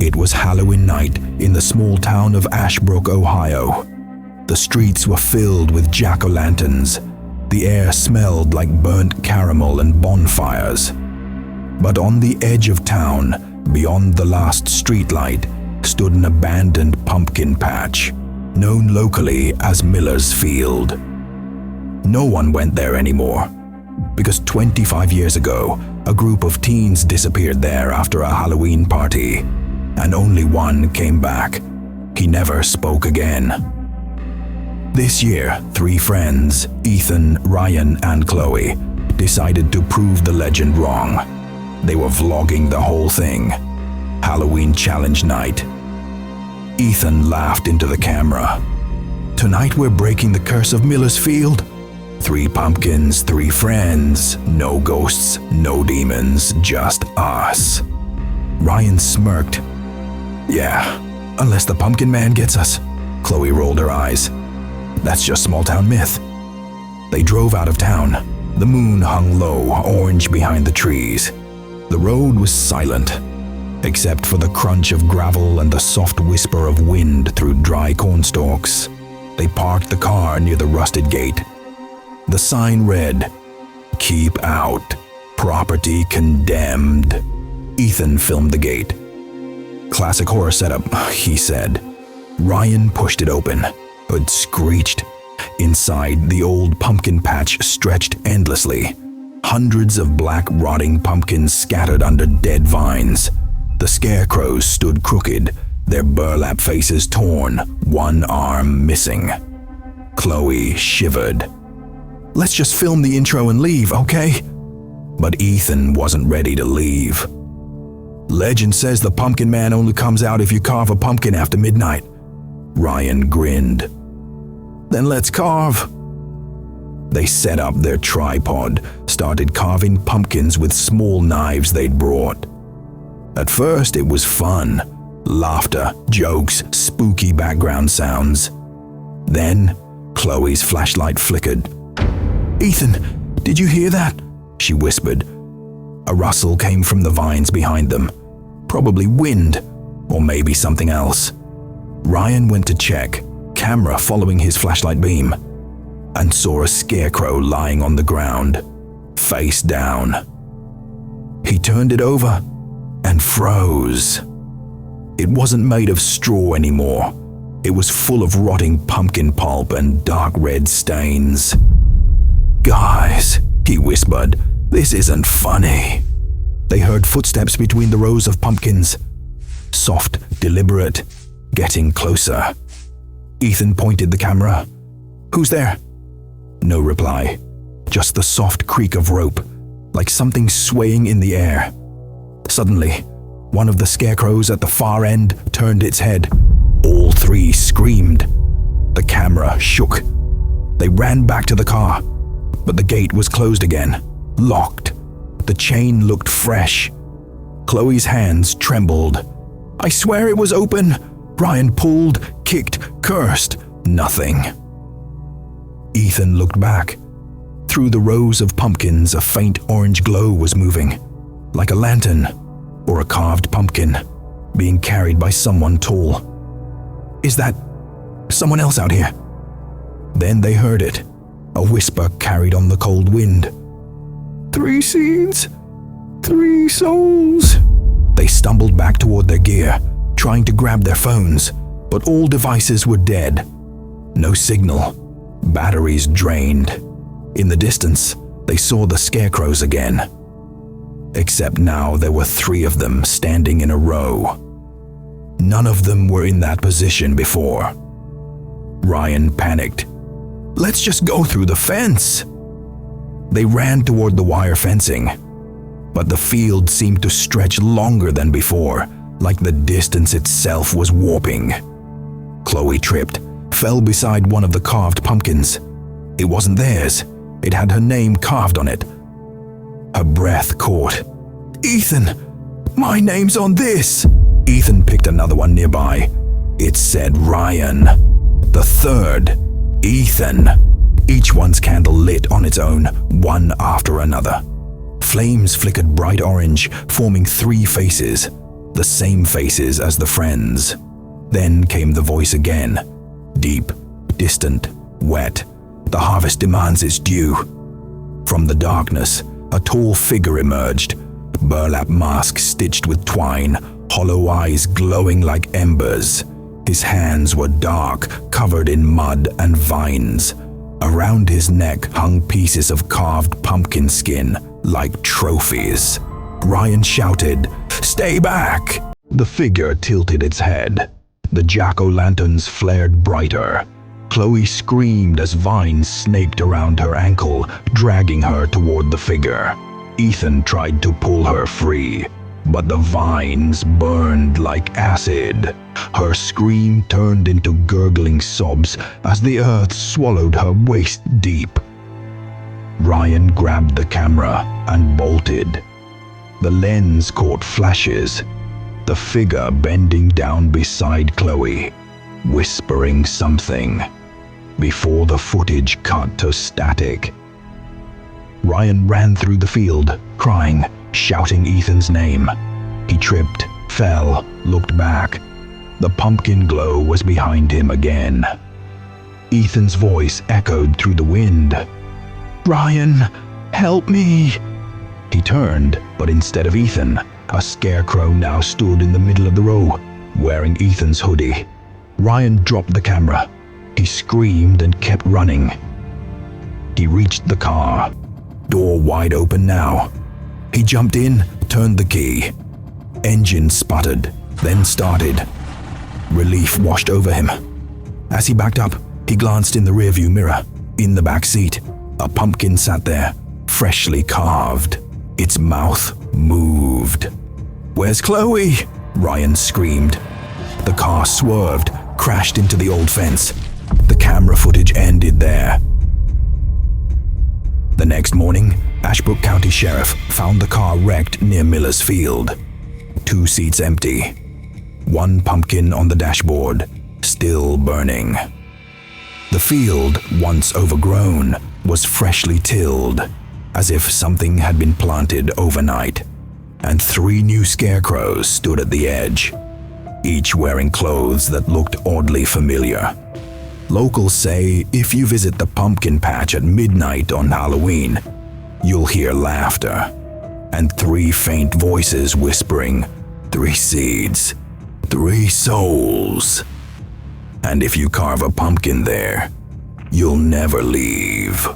It was Halloween night in the small town of Ashbrook, Ohio. The streets were filled with jack-o'-lanterns. The air smelled like burnt caramel and bonfires. But on the edge of town, beyond the last streetlight, stood an abandoned pumpkin patch, known locally as Miller's Field. No one went there anymore, because 25 years ago, a group of teens disappeared there after a Halloween party, and only one came back. He never spoke again. This year, 3 friends, Ethan, Ryan, and Chloe, decided to prove the legend wrong. They were vlogging the whole thing. Halloween challenge night. Ethan laughed into the camera. "Tonight we're breaking the curse of Miller's Field. 3 pumpkins, 3 friends, no ghosts, no demons, just us." Ryan smirked. "Yeah, unless the pumpkin man gets us." Chloe rolled her eyes. "That's just small-town myth." They drove out of town. The moon hung low, orange behind the trees. The road was silent, except for the crunch of gravel and the soft whisper of wind through dry cornstalks. They parked the car near the rusted gate. The sign read, "Keep out. Property condemned." Ethan filmed the gate. "Classic horror setup," he said. Ryan pushed it open. It screeched. Inside, the old pumpkin patch stretched endlessly. Hundreds of black rotting pumpkins scattered under dead vines. The scarecrows stood crooked, their burlap faces torn, one arm missing. Chloe shivered. "Let's just film the intro and leave, okay?" But Ethan wasn't ready to leave. "Legend says the pumpkin man only comes out if you carve a pumpkin after midnight." Ryan grinned. "Then let's carve." They set up their tripod, started carving pumpkins with small knives they'd brought. At first it was fun. Laughter, jokes, spooky background sounds. Then Chloe's flashlight flickered. "Ethan, did you hear that?" she whispered. A rustle came from the vines behind them. Probably wind, or maybe something else. Ryan went to check, camera following his flashlight beam, and saw a scarecrow lying on the ground, face down. He turned it over and froze. It wasn't made of straw anymore. It was full of rotting pumpkin pulp and dark red stains. "Guys," he whispered, "this isn't funny." They heard footsteps between the rows of pumpkins. Soft, deliberate, getting closer. Ethan pointed the camera. "Who's there?" No reply. Just the soft creak of rope, like something swaying in the air. Suddenly, one of the scarecrows at the far end turned its head. All 3 screamed. The camera shook. They ran back to the car, but the gate was closed again, locked. The chain looked fresh. Chloe's hands trembled. "I swear it was open." Ryan pulled, kicked, cursed. Nothing. Ethan looked back. Through the rows of pumpkins, a faint orange glow was moving, like a lantern or a carved pumpkin, being carried by someone tall. "Is that someone else out here?" Then they heard it, a whisper carried on the cold wind. "3 seeds, 3 souls." They stumbled back toward their gear, trying to grab their phones, but all devices were dead. No signal. Batteries drained. In the distance, they saw the scarecrows again. Except now there were 3 of them standing in a row. None of them were in that position before. Ryan panicked. "Let's just go through the fence." They ran toward the wire fencing, but the field seemed to stretch longer than before, like the distance itself was warping. Chloe tripped, fell beside one of the carved pumpkins. It wasn't theirs. It had her name carved on it. Her breath caught. "Ethan, my name's on this." Ethan picked another one nearby. It said Ryan. The 3rd, Ethan. Each one's candle lit on its own, one after another. Flames flickered bright orange, forming 3 faces. the same faces as the friends. Then came the voice again, deep, distant, wet. The harvest demands its due. From the darkness, a tall figure emerged, burlap mask stitched with twine, hollow eyes glowing like embers. His hands were dark, covered in mud and vines. Around his neck hung pieces of carved pumpkin skin, like trophies. Ryan shouted, "Stay back!" The figure tilted its head. The jack-o'-lanterns flared brighter. Chloe screamed as vines snaked around her ankle, dragging her toward the figure. Ethan tried to pull her free, but the vines burned like acid. Her scream turned into gurgling sobs as the earth swallowed her waist deep. Ryan grabbed the camera and bolted. The lens caught flashes, the figure bending down beside Chloe, whispering something, before the footage cut to static. Ryan ran through the field, crying, shouting Ethan's name. He tripped, fell, looked back. The pumpkin glow was behind him again. Ethan's voice echoed through the wind. "Ryan, help me!" He turned, but instead of Ethan, a scarecrow now stood in the middle of the row, wearing Ethan's hoodie. Ryan dropped the camera. He screamed and kept running. He reached the car, door wide open now. He jumped in, turned the key. Engine sputtered, then started. Relief washed over him. As he backed up, he glanced in the rearview mirror. In the back seat, a pumpkin sat there, freshly carved. Its mouth moved. "Where's Chloe?" Ryan screamed. The car swerved, crashed into the old fence. The camera footage ended there. The next morning, Ashbrook County Sheriff found the car wrecked near Miller's Field. 2 seats empty. 1 pumpkin on the dashboard, still burning. The field, once overgrown, was freshly tilled, as if something had been planted overnight. And 3 new scarecrows stood at the edge, each wearing clothes that looked oddly familiar. Locals say if you visit the pumpkin patch at midnight on Halloween, you'll hear laughter and 3 faint voices whispering, 3 seeds, 3 souls. And if you carve a pumpkin there, you'll never leave.